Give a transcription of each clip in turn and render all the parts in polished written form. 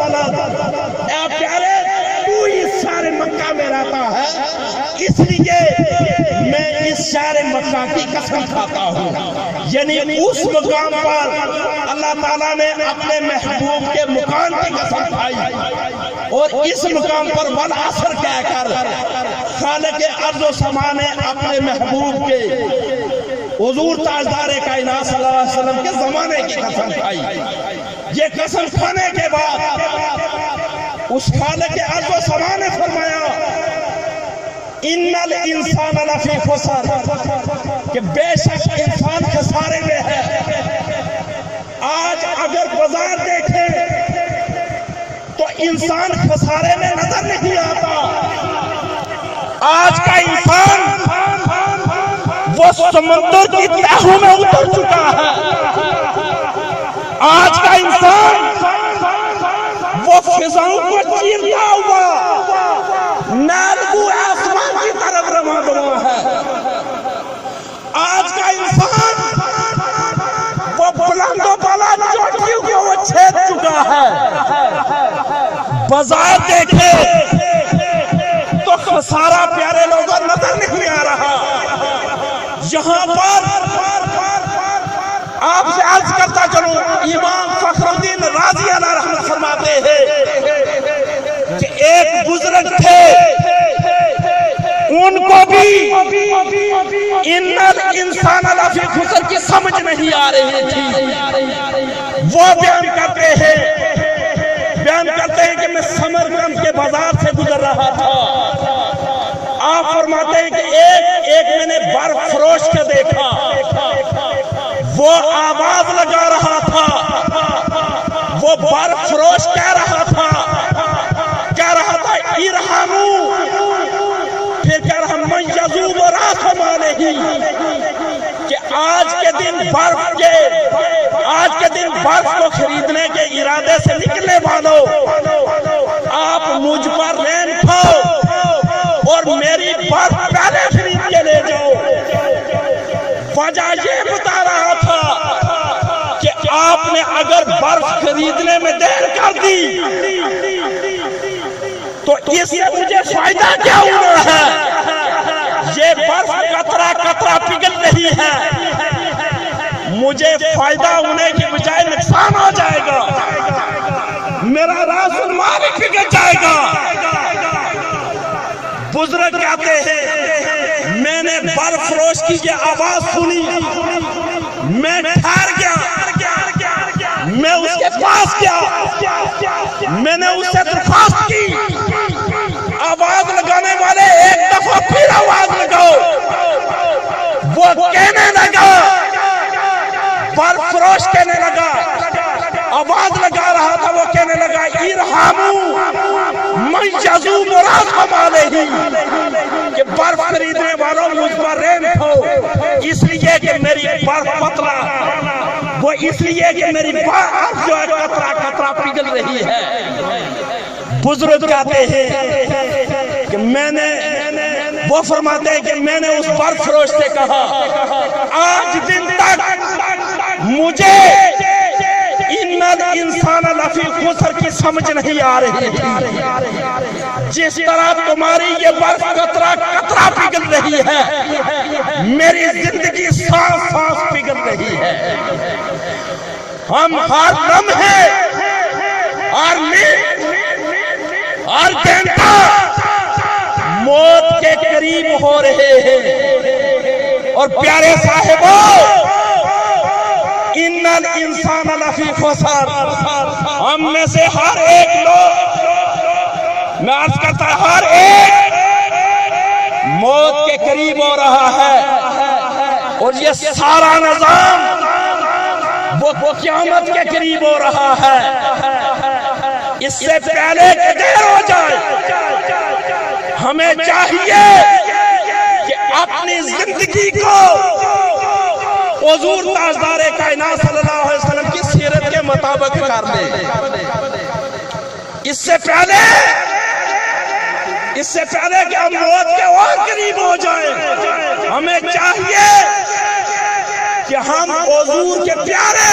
اے پیارے تو اس شہر مکہ میں رہتا ہے، اس لیے میں اس شہر مکہ کی قسم کھاتا ہوں۔ یعنی اس مقام پر اللہ تعالیٰ نے اپنے محبوب کے مکان کی قسم کھائی، اور اس مقام پر والعصر کہہ کر خالق ارض و سما نے اپنے محبوب کے حضور تاجدار کائنات صلی اللہ علیہ وسلم کے زمانے کی قسم کھائی۔ یہ قسم کھانے کے بعد اس خالق ارض و سما نے فرمایا ان الانسان لفی خسر، کہ بے شک انسان خسارے میں ہے۔ آج اگر بازار دیکھیں تو انسان خسارے میں نظر نہیں آتا۔ آج کا انسان وہ سمندر کی تہوں میں اتر چکا ہے۔ آج کا انسان وہ فضاؤں کو چیرتا ہوا نالگو آسمان کی طرف رواں دواں ہے۔ آج کا انسان وہ بلند و بالا چوٹیوں کو وہ چھید چکا ہے۔ بازار دیکھے تو خسارہ پیارے لوگوں نظر نہیں آ رہا۔ یہاں پر آپ سے عرض کرتا چلوں، امام فخر الدین رازی علیہ رحمت فرماتے ہیں کہ ایک بزرگ تھے، ان کو بھی ان الانسان لفی خسر کی سمجھ نہیں آ رہی تھی۔ وہ بیان کرتے ہیں کہ میں سمرقند کے بازار سے گزر رہا تھا۔ آپ فرماتے ہیں کہ ایک میں نے برف فروش کو دیکھا، وہ آواز لگا رہا تھا، وہ برف فروش کہہ رہا تھا ارحمو، پھر کہہ رہا من یذوب راکم علیہ، کہ آج کے دن برف کو خریدنے کے ارادے سے نکلنے والوں، آپ مجھ پر رین کھاؤ اور میری برف پہلے خرید کے لے جاؤ۔ وجہ یہ بتا رہا تھا کہ آپ نے اگر برف خریدنے میں دیر کر دی تو اس سے مجھے فائدہ کیا ہونا ہے؟ یہ برف قطرہ قطرہ پگھل رہی ہے، مجھے فائدہ ہونے کی بجائے نقصان ہو جائے گا، میرا راس المال پگھل جائے گا۔ بزرگ کہتے ہیں میں نے برف فروش کی یہ آواز سنی، میں ٹھہر گیا، میں اس کے پاس گیا، میں نے اس سے درخواست کی آواز لگانے والے ایک دفعہ پھر آواز لگاؤ۔ وہ کہنے لگا، برف فروش کہنے لگا، آواز لگا رہا تھا، وہ کہنے لگا ارحمو من یذوب راکم علیہ، کہ برف خریدنے والوں مجھ پر رحم کھاؤ، اس لیے کہ میری برف پتلا، وہ اس لیے کہ میری برف جو ہے قطرہ قطرہ پگھل رہی ہے۔ بزرگ کہتے ہیں کہ وہ فرماتے ہیں کہ میں نے اس برف فروش سے کہا آج دن تک مجھے ان الانسان لفی خسر کی سمجھ نہیں آ رہی تھی، جس طرح تمہاری یہ برف قطرہ قطرہ پگھل رہی ہے، میری زندگی سانس سانس پگھل رہی ہے۔ ہم ہر لمحے ہر منٹ ہر گھنٹہ موت کے قریب ہو رہے ہیں، اور پیارے صاحبوں ان الانسان لفی خسر، ہم میں سے ہر ایک لوگ، میں عرض کرتا ہر ایک موت کے قریب ہو رہا ہے، اور یہ سارا نظام وہ قیامت کے قریب ہو رہا ہے۔ اس سے پہلے کہ دیر ہو جائے ہمیں چاہیے کہ اپنی زندگی کو حضور تاجدار کائنات صلی اللہ علیہ وسلم کی سیرت کے مطابق کر دیں۔ اس سے پہلے کہ ہم موت کے اور قریب ہو جائیں، ہمیں چاہیے کہ ہم حضور کے پیارے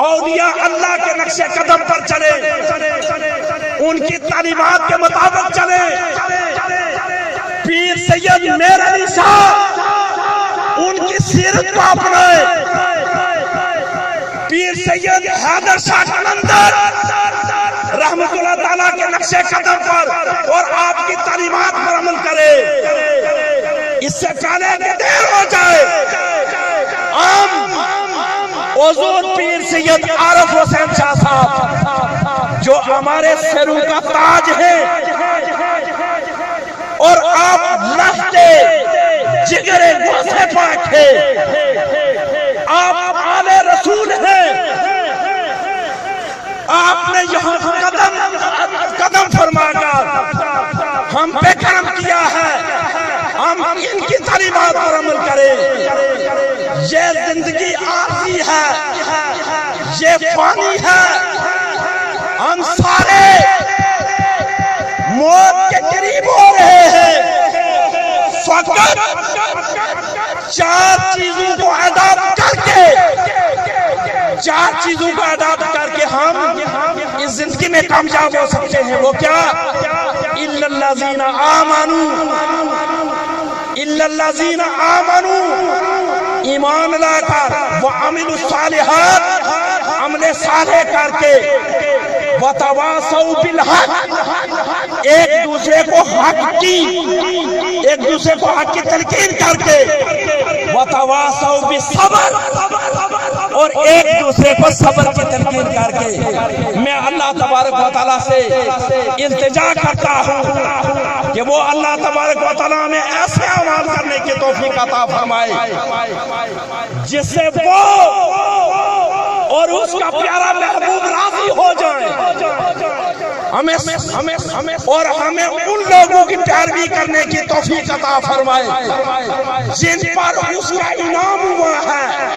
اولیاء اللہ کے نقش قدم پر چلیں، ان کی تعلیمات کے مطابق چلے. پیر سید میر علی شاہ ان کی سیرت کو اپنائے. پیر سید حیدر شاہ قلندر رحمت اللہ تعالیٰ کے نقش قدم پر اور آپ کی تعلیمات پر عمل کرے. اس سے پہلے کہ دیر ہو جائے حضور پیر سید عارف حسین شاہ صاحب جو ہمارے سروں کا تاج ہے اور آپ رہتے جگرے گوسے پاک ہے، آپ آل رسول ہیں، آپ نے یہاں قدم فرما کر ہم پہ کرم کیا ہے. ہم ان کی تعلیمات پر عمل کریں. یہ زندگی عارضی ہے، یہ فانی ہے. ہم سارے موت کے قریب ہو رہے ہیں. فقط 4 چیزوں کو اڈاپٹ کر کے ہم اس زندگی میں کامیاب ہو سکتے ہیں. وہ کیا؟ اِلَّا الَّذِينَ آمَنُوا ایمان لا کر وَعَمِلُوا الصَّالِحَاتِ عمل صالح کر کے وَتَوَاصَوْا بِالْحَقِّ ایک دوسرے کو حق کی تلقین کر کے وَتَوَاصَوْا بِالصَّبْرِ اور ایک دوسرے کو صبر کی تلقین کر کے. میں اللہ تبارک و تعالیٰ سے التجا کرتا ہوں کہ وہ اللہ تبارک و تعالیٰ میں ایسے اعمال کرنے کی توفیق عطا فرمائے جس سے وہ اور اس کا پیارا محبوب راضی ہو جائیں. ہمیں ان لوگوں کی پیروی کرنے کی توفیق عطا فرمائے جن پر اس کا انعام ہوا ہے.